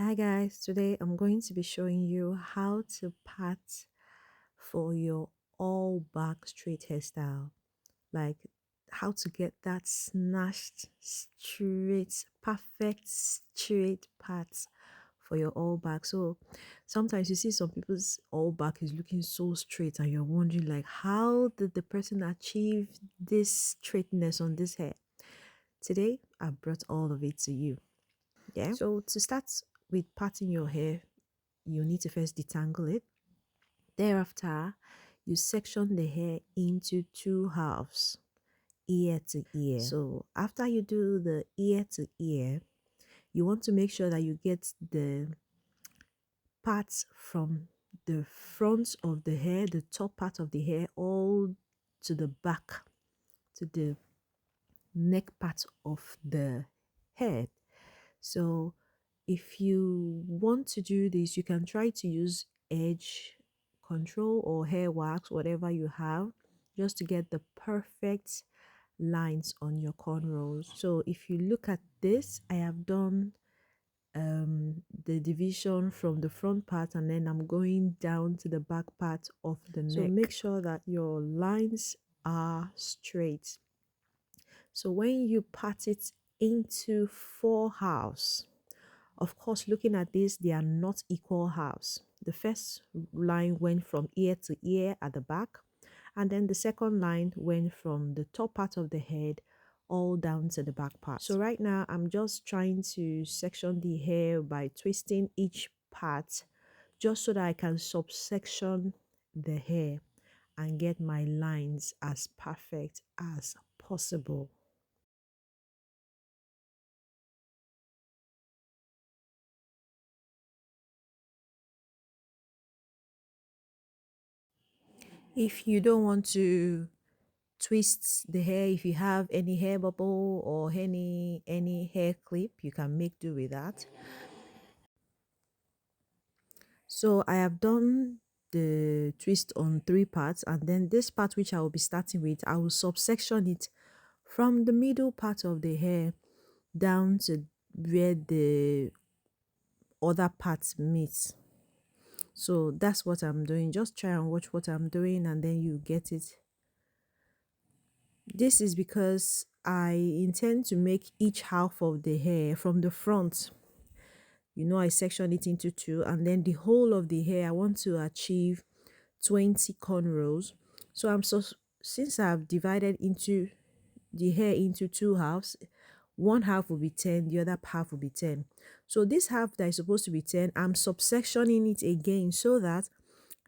Hi guys, today I'm going to be showing you how to pat for your all back straight hairstyle. Like how to get that snatched straight, perfect straight pat for your all back. So sometimes you see some people's all back is looking so straight and you're wondering like how did the person achieve this straightness on this hair? Today I brought all of it to you. Yeah. So to start with parting your hair, you need to first detangle it. Thereafter, you section the hair into two halves, ear to ear. So after you do the ear to ear, you want to make sure that you get the parts from the front of the hair, the top part of the hair, all to the back, to the neck part of the head. So if you want to do this, you can try to use edge control or hair wax, whatever you have, just to get the perfect lines on your cornrows. So if you look at this, I have done the division from the front part and then I'm going down to the back part of the neck. So make sure that your lines are straight. So when you part it into four halves, of course, looking at this, they are not equal halves. The first line went from ear to ear at the back, and then the second line went from the top part of the head all down to the back part. So right now, I'm just trying to section the hair by twisting each part just so that I can subsection the hair and get my lines as perfect as possible. If you don't want to twist the hair, if you have any hair bubble or any hair clip, you can make do with that. So I have done the twist on three parts, and then this part which I will be starting with, I will subsection it from the middle part of the hair down to where the other parts meet. So that's what I'm doing. Just try and watch what I'm doing and then you get it. This is because I intend to make each half of the hair from the front. I section it into two, and then the whole of the hair, I want to achieve 20 cornrows. So since I've divided into the hair into two halves, one half will be 10, the other half will be 10. So this half that is supposed to be 10, I'm subsectioning it again so that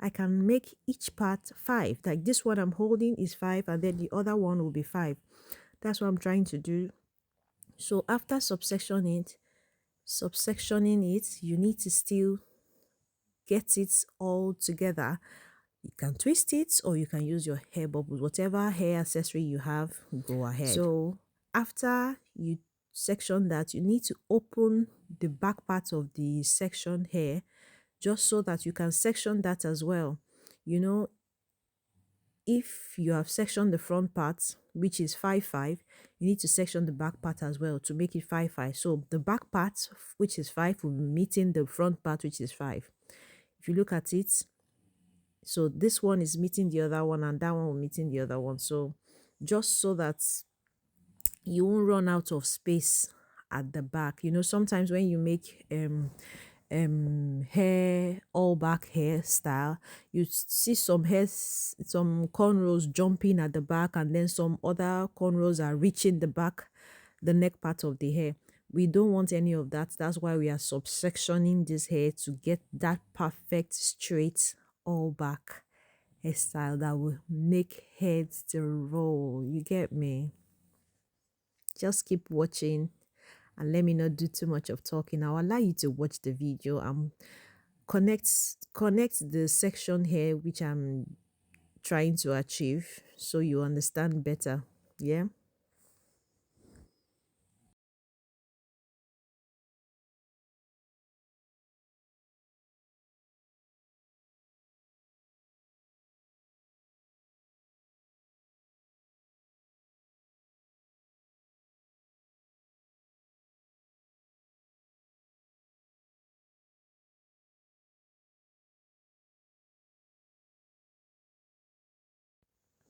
I can make each part 5. Like this one I'm holding is 5 and then the other one will be 5. That's what I'm trying to do. So after subsectioning it, you need to still get it all together. You can twist it or you can use your hair bubbles, whatever hair accessory you have, go ahead. So after you section that, you need to open the back part of the section hair just so that you can section that as well. If you have sectioned the front part, which is 5-5, you need to section the back part as well to make it 5-5. So the back part, which is 5, will be meeting the front part, which is 5. If you look at it, so this one is meeting the other one and that one will meeting the other one. So just so that you won't run out of space at the back. Sometimes when you make hair all back hairstyle, you see some cornrows jumping at the back and then some other cornrows are reaching the neck part of the hair. We don't want any of that. That's why we are subsectioning this hair to get that perfect straight all back hairstyle that will make heads to roll. You get me? Just keep watching and let me not do too much of talking. I'll allow you to watch the video and connect the section here which I'm trying to achieve so you understand better. Yeah.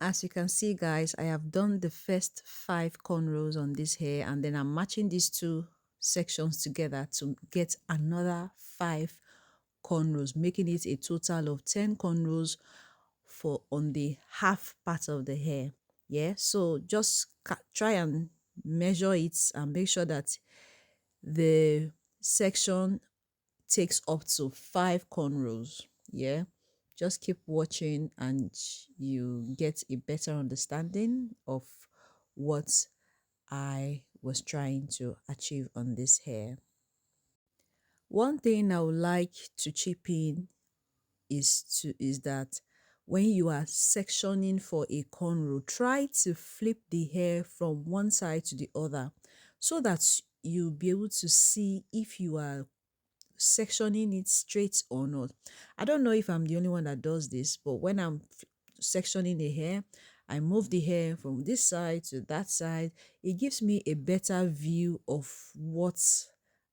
As you can see, guys, I have done the first 5 cornrows on this hair, and then I'm matching these two sections together to get another 5 cornrows, making it a total of 10 cornrows for on the half part of the hair. Yeah, so just try and measure it and make sure that the section takes up to 5 cornrows. Yeah, just keep watching and you get a better understanding of what I was trying to achieve on this hair. One thing I would like to chip in is that when you are sectioning for a cornrow, try to flip the hair from one side to the other so that you'll be able to see if you are sectioning it straight or not. I don't know if I'm the only one that does this, but when I'm sectioning the hair, I move the hair from this side to that side. It gives me a better view of what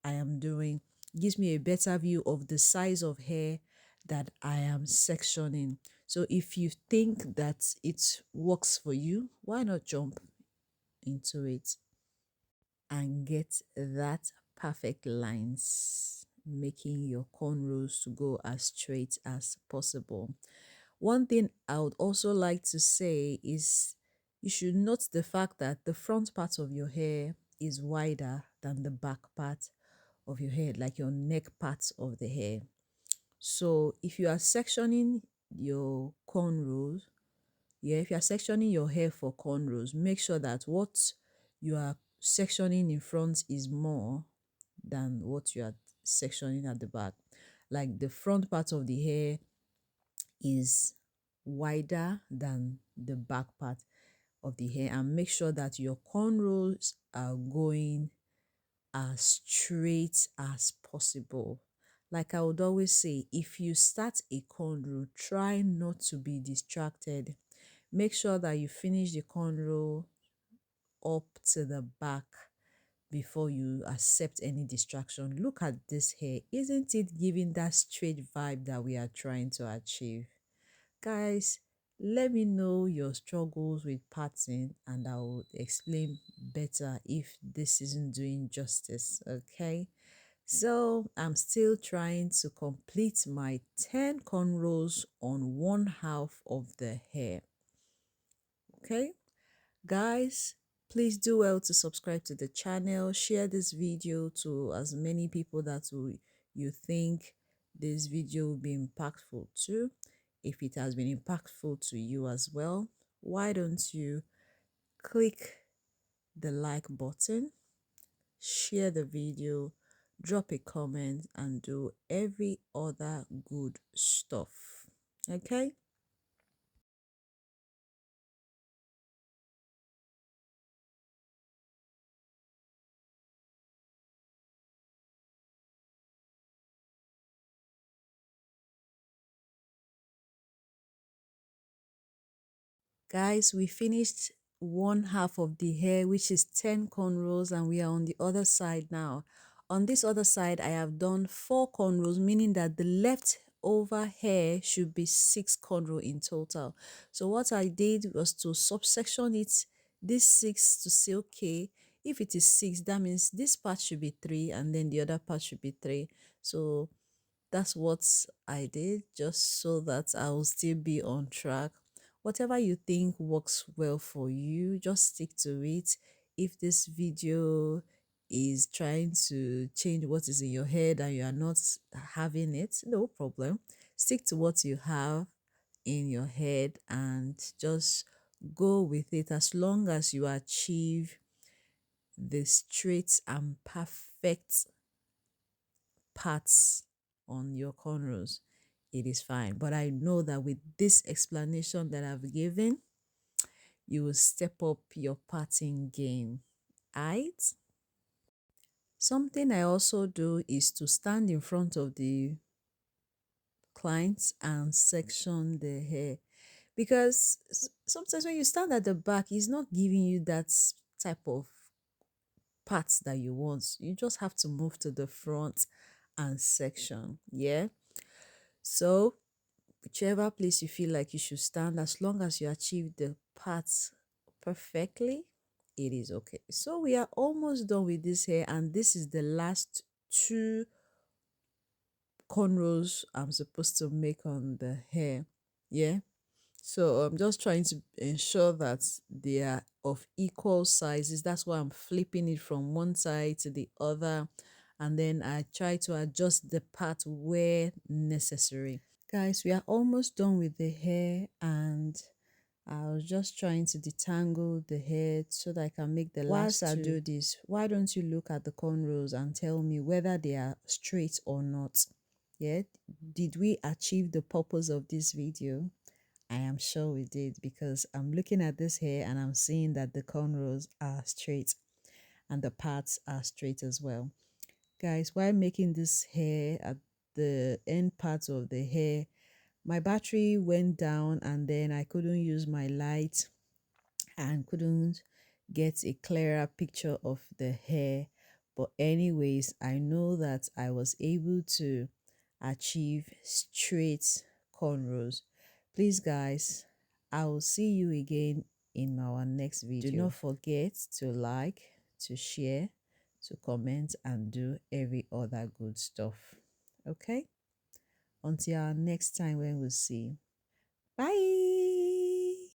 I am doing. It gives me a better view of the size of hair that I am sectioning. So if you think that it works for you, why not jump into it and get that perfect lines, making your cornrows to go as straight as possible. One thing I would also like to say is you should note the fact that the front part of your hair is wider than the back part of your hair, like your neck part of the hair. So if you are sectioning your cornrows, yeah, if you are sectioning your hair for cornrows, make sure that what you are sectioning in front is more than what you are sectioning at the back. Like the front part of the hair is wider than the back part of the hair, and make sure that your cornrows are going as straight as possible. Like I would always say, if you start a cornrow, try not to be distracted. Make sure that you finish the cornrow up to the back before you accept any distraction. Look at this hair. Isn't it giving that straight vibe that we are trying to achieve? Guys, let me know your struggles with parting and I will explain better if this isn't doing justice, okay? So I'm still trying to complete my 10 cornrows on one half of the hair, okay? Guys, please do well to subscribe to the channel, share this video to as many people that you think this video will be impactful to. If it has been impactful to you as well, why don't you click the like button, share the video, drop a comment, and do every other good stuff. Okay? Guys, we finished one half of the hair, which is 10 cornrows, and we are on the other side now. On this other side, I have done 4 cornrows, meaning that the leftover hair should be 6 cornrow in total. So what I did was to subsection it, this 6 to say, okay, if it is 6, that means this part should be 3, and then the other part should be 3. So that's what I did, just so that I will still be on track. Whatever you think works well for you, just stick to it. If this video is trying to change what is in your head and you are not having it, no problem. Stick to what you have in your head and just go with it as long as you achieve the straight and perfect parts on your cornrows, it is fine. But I know that with this explanation that I've given, you will step up your parting game. Right? Something I also do is to stand in front of the clients and section the hair, because sometimes when you stand at the back, it's not giving you that type of parts that you want. You just have to move to the front and section. Yeah. So whichever place you feel like you should stand, as long as you achieve the parts perfectly, it is okay. So we are almost done with this hair, and this is the last two cornrows I'm supposed to make on the hair. Yeah. So I'm just trying to ensure that they are of equal sizes. That's why I'm flipping it from one side to the other. And then I try to adjust the part where necessary. Guys, we are almost done with the hair, and I was just trying to detangle the hair so that I can make the last two. Whilst I do this, why don't you look at the cornrows and tell me whether they are straight or not? Yeah, did we achieve the purpose of this video? I am sure we did, because I'm looking at this hair and I'm seeing that the cornrows are straight and the parts are straight as well. Guys, while making this hair, at the end part of the hair, my battery went down and then I couldn't use my light and couldn't get a clearer picture of the hair. But anyways, I know that I was able to achieve straight cornrows. Please guys, I will see you again in our next video. Do not forget to like, to share, to comment, and do every other good stuff. Okay, until our next time when we'll see. Bye.